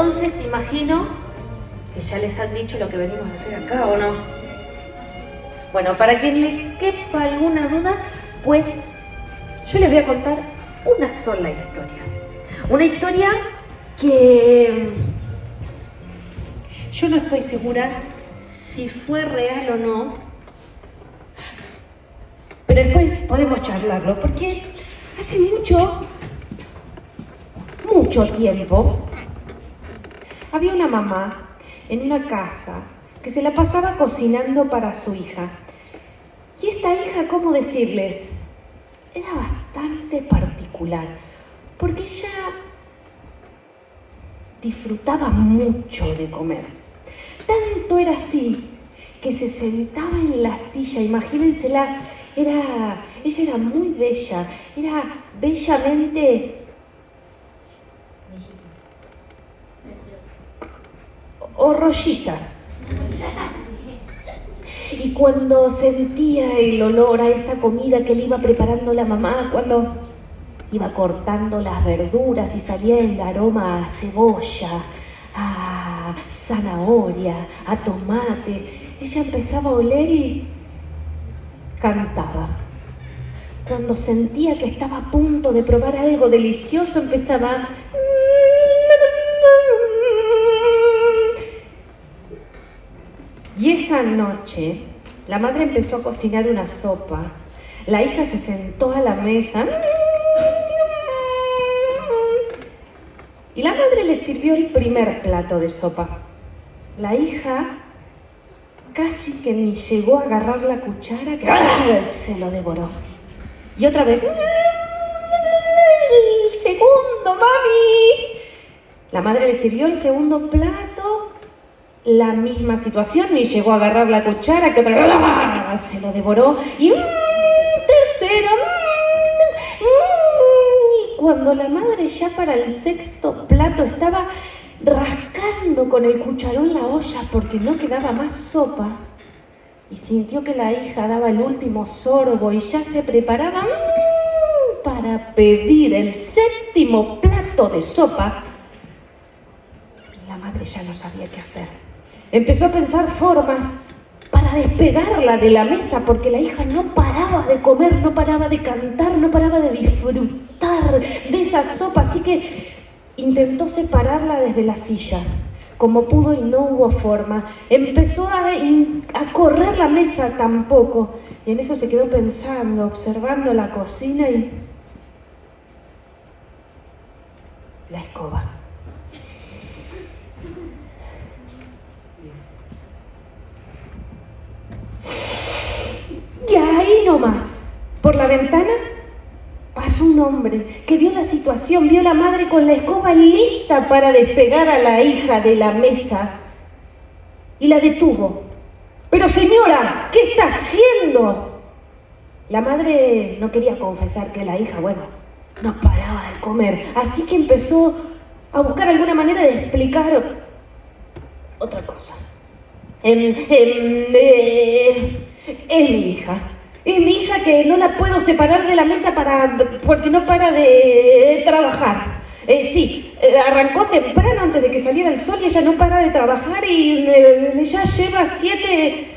entonces imagino que ya les han dicho lo que venimos a hacer acá, ¿o no? Bueno, para que le quepa alguna duda, pues yo les voy a contar una sola historia. Una historia que yo no estoy segura si fue real o no, pero después podemos charlarlo, porque hace mucho tiempo había una mamá en una casa que se la pasaba cocinando para su hija. Y esta hija, ¿cómo decirles? Era bastante particular, porque ella disfrutaba mucho de comer. Tanto era así que se sentaba en la silla, imagínensela, ella era muy bella, era bellamente o rolliza. Y cuando sentía el olor a esa comida que le iba preparando la mamá, cuando iba cortando las verduras y salía el aroma a cebolla, a zanahoria, a tomate, ella empezaba a oler y cantaba. Cuando sentía que estaba a punto de probar algo delicioso, empezaba... Y esa noche, la madre empezó a cocinar una sopa. La hija se sentó a la mesa y la madre le sirvió el primer plato de sopa. La hija casi que ni llegó a agarrar la cuchara, que se lo devoró. Y otra vez, el segundo, mami. La madre le sirvió el segundo plato. La misma situación, ni llegó a agarrar la cuchara, que otra vez se lo devoró. Y tercero. Y cuando la madre ya para el sexto plato estaba rascando con el cucharón la olla porque no quedaba más sopa, y sintió que la hija daba el último sorbo y ya se preparaba para pedir el séptimo plato de sopa, la madre ya no sabía qué hacer. Empezó a pensar formas para despegarla de la mesa, porque la hija no paraba de comer, no paraba de cantar, no paraba de disfrutar de esa sopa, así que intentó separarla desde la silla. Como pudo y no hubo forma. Empezó a correr la mesa tampoco, y en eso se quedó pensando, observando la cocina y... la escoba. Y ahí nomás, por la ventana, pasó un hombre que vio la situación, vio a la madre con la escoba lista para despegar a la hija de la mesa y la detuvo. «Pero señora, ¿qué está haciendo?» La madre no quería confesar que la hija, no paraba de comer, así que empezó a buscar alguna manera de explicar otra cosa. Es mi hija que no la puedo separar de la mesa porque no para de trabajar. Arrancó temprano antes de que saliera el sol y ella no para de trabajar y ya lleva 7...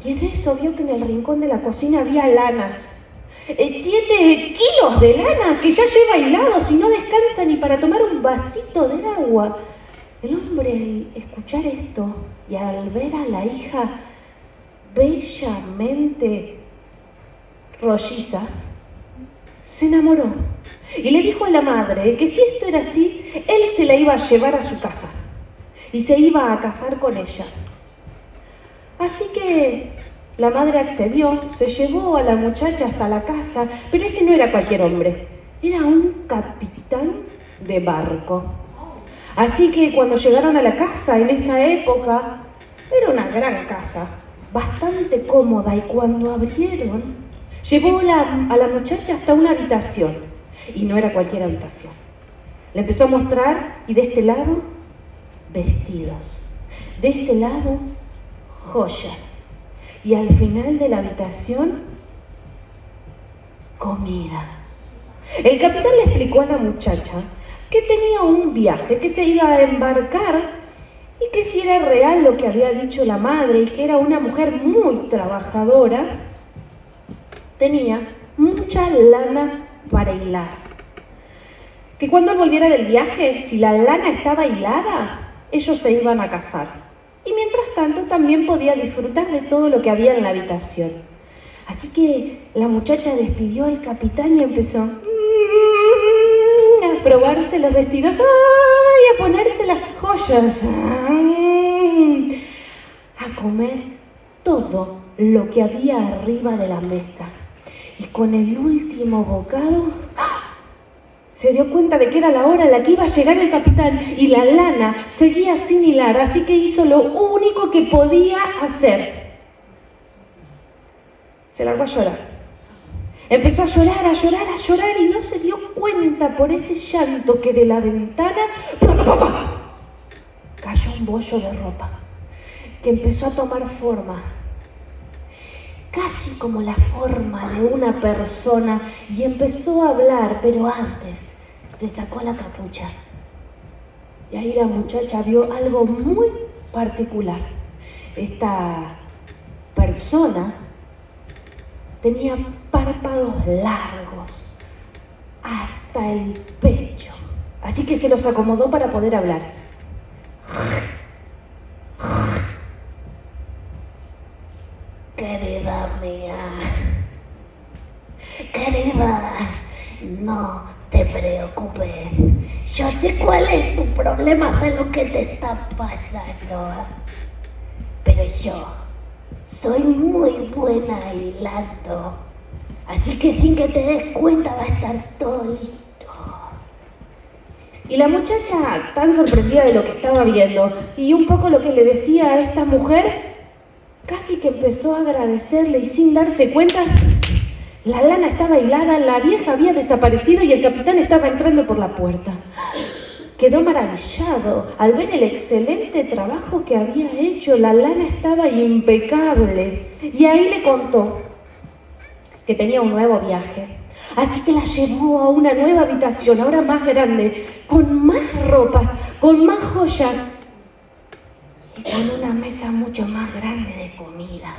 Y en eso vio que en el rincón de la cocina había lanas. 7 kilos de lana que ya lleva hilados y no descansa ni para tomar un vasito de agua. El hombre, al escuchar esto y al ver a la hija bellamente rolliza, se enamoró y le dijo a la madre que si esto era así, él se la iba a llevar a su casa y se iba a casar con ella. Así que la madre accedió, se llevó a la muchacha hasta la casa, pero este no era cualquier hombre, era un capitán de barco. Así que cuando llegaron a la casa, en esa época, era una gran casa, bastante cómoda, y cuando abrieron, llevó a la muchacha hasta una habitación, y no era cualquier habitación. Le empezó a mostrar, y de este lado, vestidos, de este lado, joyas, y al final de la habitación, comida. El capitán le explicó a la muchacha que tenía un viaje, que se iba a embarcar y que si era real lo que había dicho la madre y que era una mujer muy trabajadora, tenía mucha lana para hilar. Que cuando él volviera del viaje, si la lana estaba hilada, ellos se iban a casar. Y mientras tanto también podía disfrutar de todo lo que había en la habitación. Así que la muchacha despidió al capitán y empezó a probarse los vestidos, ¡ay! A ponerse las joyas, a comer todo lo que había arriba de la mesa. Y con el último bocado se dio cuenta de que era la hora en la que iba a llegar el capitán y la lana seguía sin hilar, así que hizo lo único que podía hacer. Se largó a llorar. Empezó a llorar, a llorar, a llorar y no se dio cuenta por ese llanto que de la ventana cayó un bollo de ropa que empezó a tomar forma, casi como la forma de una persona, y empezó a hablar, pero antes se sacó la capucha. Y ahí la muchacha vio algo muy particular. Esta persona tenía párpados largos hasta el pecho, así que se los acomodó para poder hablar. Querida mía, querida, no te preocupes. Yo sé cuál es tu problema, sé lo que te está pasando. Pero yo soy muy buena hilando, así que sin que te des cuenta va a estar todo listo. Y la muchacha, tan sorprendida de lo que estaba viendo y un poco lo que le decía a esta mujer, casi que empezó a agradecerle y sin darse cuenta, la lana estaba hilada, la vieja había desaparecido y el capitán estaba entrando por la puerta. Quedó maravillado al ver el excelente trabajo que había hecho, la lana estaba impecable. Y ahí le contó que tenía un nuevo viaje. Así que la llevó a una nueva habitación, ahora más grande, con más ropas, con más joyas y con una mesa mucho más grande de comida.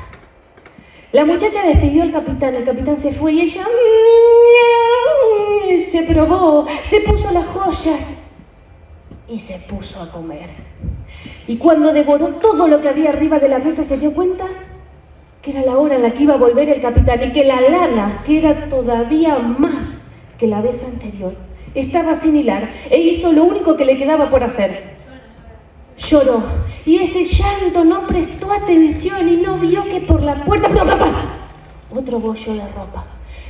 La muchacha despidió al capitán, el capitán se fue y ella se probó, se puso las joyas y se puso a comer. Y cuando devoró todo lo que había arriba de la mesa se dio cuenta que era la hora en la que iba a volver el capitán y que la lana, que era todavía más que la vez anterior, estaba sin hilar e hizo lo único que le quedaba por hacer. Lloró y ese llanto no prestó atención y no vio que por la puerta otro bollo de ropa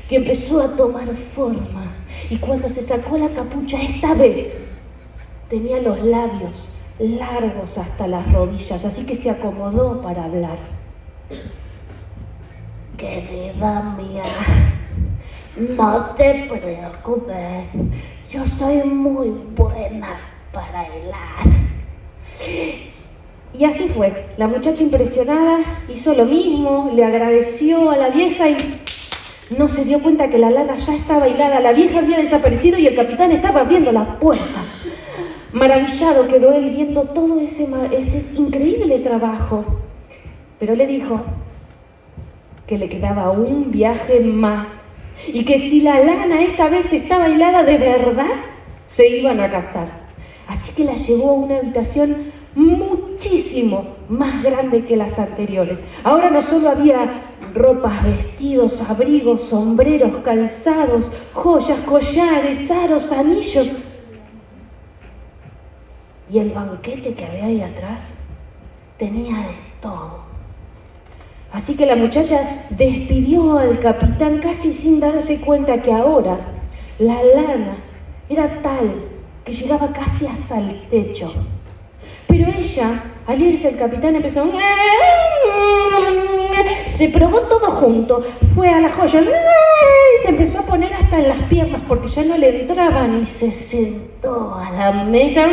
que empezó a tomar forma, y cuando se sacó la capucha esta vez tenía los labios largos hasta las rodillas, así que se acomodó para hablar. Querida mía, no te preocupes, yo soy muy buena para hilar. Y así fue. La muchacha, impresionada, hizo lo mismo, le agradeció a la vieja y no se dio cuenta que la lana ya estaba hilada. La vieja había desaparecido y el capitán estaba abriendo la puerta. Maravillado quedó él viendo todo ese increíble trabajo. Pero le dijo que le quedaba un viaje más y que si la lana esta vez estaba hilada de verdad, se iban a casar. Así que la llevó a una habitación muchísimo más grande que las anteriores. Ahora no solo había ropas, vestidos, abrigos, sombreros, calzados, joyas, collares, aros, anillos. Y el banquete que había ahí atrás tenía de todo. Así que la muchacha despidió al capitán casi sin darse cuenta que ahora la lana era tal que llegaba casi hasta el techo. Pero ella, al irse el capitán, empezó... Se probó todo junto, fue a la joya, se empezó a poner hasta en las piernas porque ya no le entraban y se sentó a la mesa.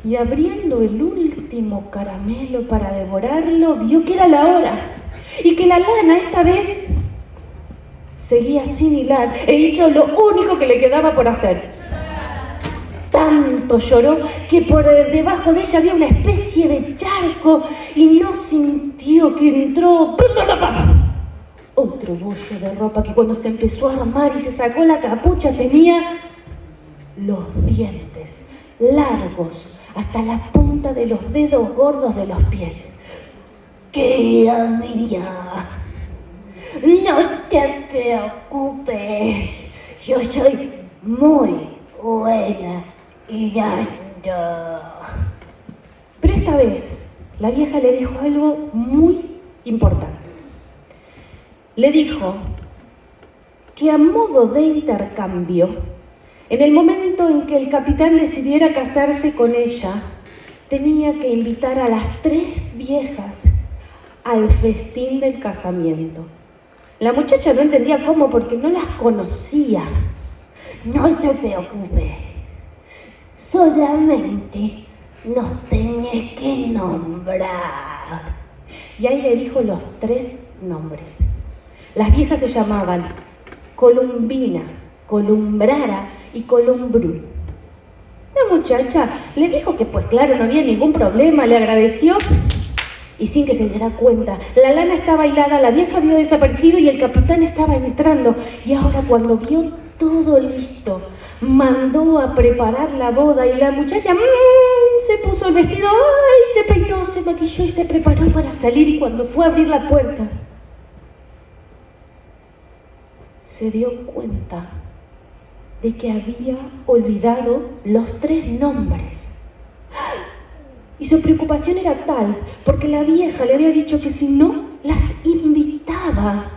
Y abriendo el último caramelo para devorarlo, vio que era la hora y que la lana esta vez seguía sin hilar e hizo lo único que le quedaba por hacer. Tanto lloró que por debajo de ella había una especie de charco y no sintió que entró otro bollo de ropa que cuando se empezó a armar y se sacó la capucha tenía los dientes largos hasta la punta de los dedos gordos de los pies. Querida mía, no te preocupes, yo soy muy buena hirando. Pero esta vez la vieja le dijo algo muy importante. Le dijo que a modo de intercambio, en el momento en que el capitán decidiera casarse con ella, tenía que invitar a las 3 viejas al festín del casamiento. La muchacha no entendía cómo porque no las conocía. No te preocupes, solamente nos tenés que nombrar. Y ahí le dijo los 3 nombres. Las viejas se llamaban Columbina, Columbrara y Columbrú. La muchacha le dijo que pues claro, no había ningún problema, le agradeció y sin que se diera cuenta, la lana estaba hilada, la vieja había desaparecido y el capitán estaba entrando. Y ahora cuando vio todo listo, mandó a preparar la boda y la muchacha se puso el vestido, se peinó, se maquilló y se preparó para salir. Y cuando fue a abrir la puerta, se dio cuenta de que había olvidado los 3 nombres. Y su preocupación era tal, porque la vieja le había dicho que si no las invitaba,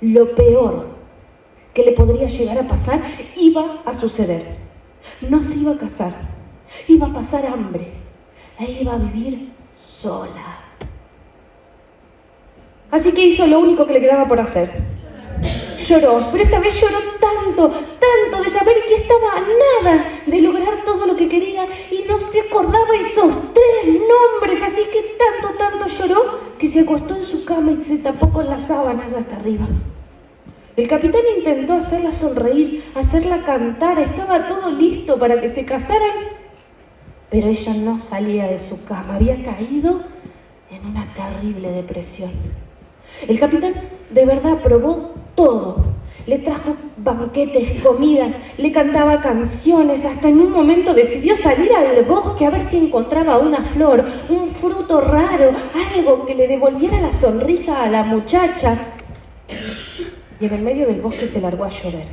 lo peor que le podría llegar a pasar iba a suceder. No se iba a casar, iba a pasar hambre, e iba a vivir sola. Así que hizo lo único que le quedaba por hacer. Lloró, pero esta vez lloró tanto de saber que estaba a nada de lograr todo lo que quería y no se acordaba esos 3 nombres, así que tanto lloró que se acostó en su cama y se tapó con las sábanas hasta arriba. El capitán intentó hacerla sonreír, hacerla cantar, estaba todo listo para que se casaran, pero ella no salía de su cama, había caído en una terrible depresión. El capitán de verdad probó todo, le trajo banquetes, comidas, le cantaba canciones, hasta en un momento decidió salir al bosque a ver si encontraba una flor, un fruto raro, algo que le devolviera la sonrisa a la muchacha. Y en el medio del bosque se largó a llover,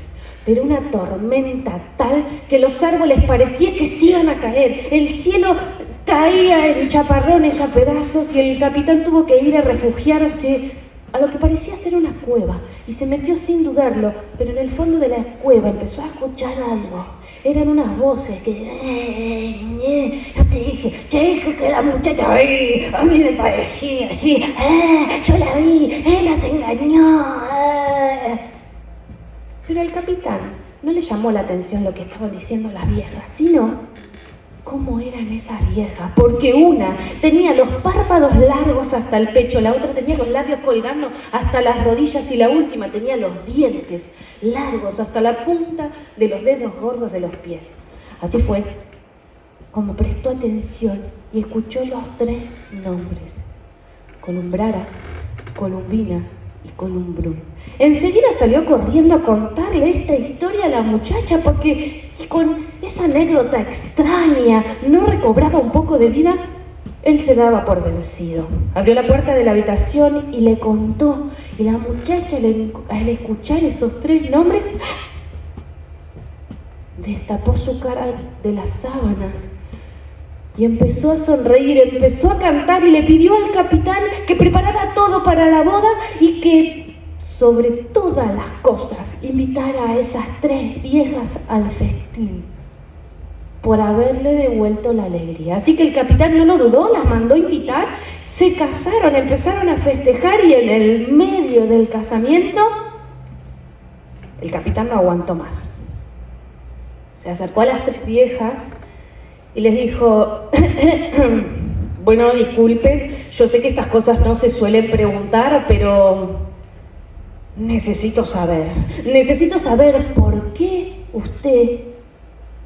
pero una tormenta tal que los árboles parecía que se iban a caer, el cielo caía en chaparrones a pedazos y el capitán tuvo que ir a refugiarse a lo que parecía ser una cueva y se metió sin dudarlo, pero en el fondo de la cueva empezó a escuchar algo. Eran unas voces que yo te dije que la muchacha a mí me parecía así, yo la vi, él nos engañó. Pero al capitán no le llamó la atención lo que estaban diciendo las viejas, sino cómo eran esas viejas, porque una tenía los párpados largos hasta el pecho, la otra tenía los labios colgando hasta las rodillas y la última tenía los dientes largos hasta la punta de los dedos gordos de los pies. Así fue como prestó atención y escuchó los 3 nombres: Columbrara, Columbina y Columbrú. Enseguida salió corriendo a contarle esta historia a la muchacha, porque si con esa anécdota extraña no recobraba un poco de vida, él se daba por vencido. Abrió la puerta de la habitación y le contó, y la muchacha al escuchar esos 3 nombres destapó su cara de las sábanas y empezó a sonreír, empezó a cantar y le pidió al capitán que preparara todo para la boda y que, sobre todas las cosas, invitara a esas 3 viejas al festín por haberle devuelto la alegría. Así que el capitán no lo dudó, las mandó invitar, se casaron, empezaron a festejar y en el medio del casamiento el capitán no aguantó más. Se acercó a las 3 viejas y les dijo, bueno, disculpen, yo sé que estas cosas no se suelen preguntar, pero necesito saber por qué usted,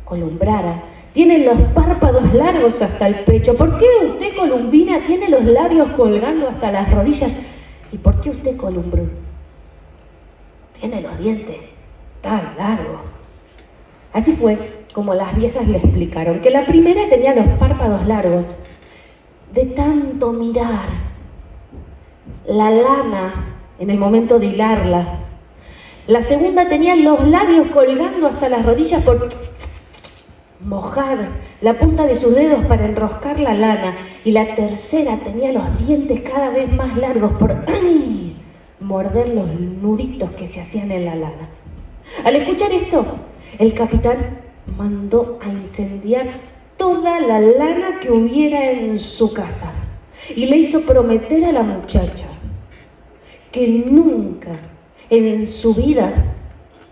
Columbrara, tiene los párpados largos hasta el pecho. ¿Por qué usted, Columbina, tiene los labios colgando hasta las rodillas? ¿Y por qué usted, Columbrú, tiene los dientes tan largos? Así fue como las viejas le explicaron que la primera tenía los párpados largos de tanto mirar la lana en el momento de hilarla. La segunda tenía los labios colgando hasta las rodillas por mojar la punta de sus dedos para enroscar la lana. Y la tercera tenía los dientes cada vez más largos por morder los nuditos que se hacían en la lana. Al escuchar esto, el capitán mandó a incendiar toda la lana que hubiera en su casa y le hizo prometer a la muchacha que nunca en su vida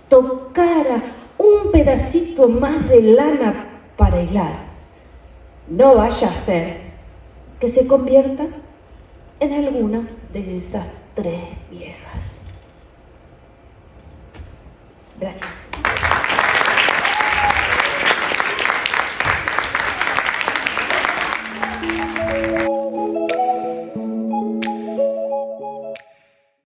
tocara un pedacito más de lana para hilar. No vaya a ser que se convierta en alguna de esas tres viejas. Gracias.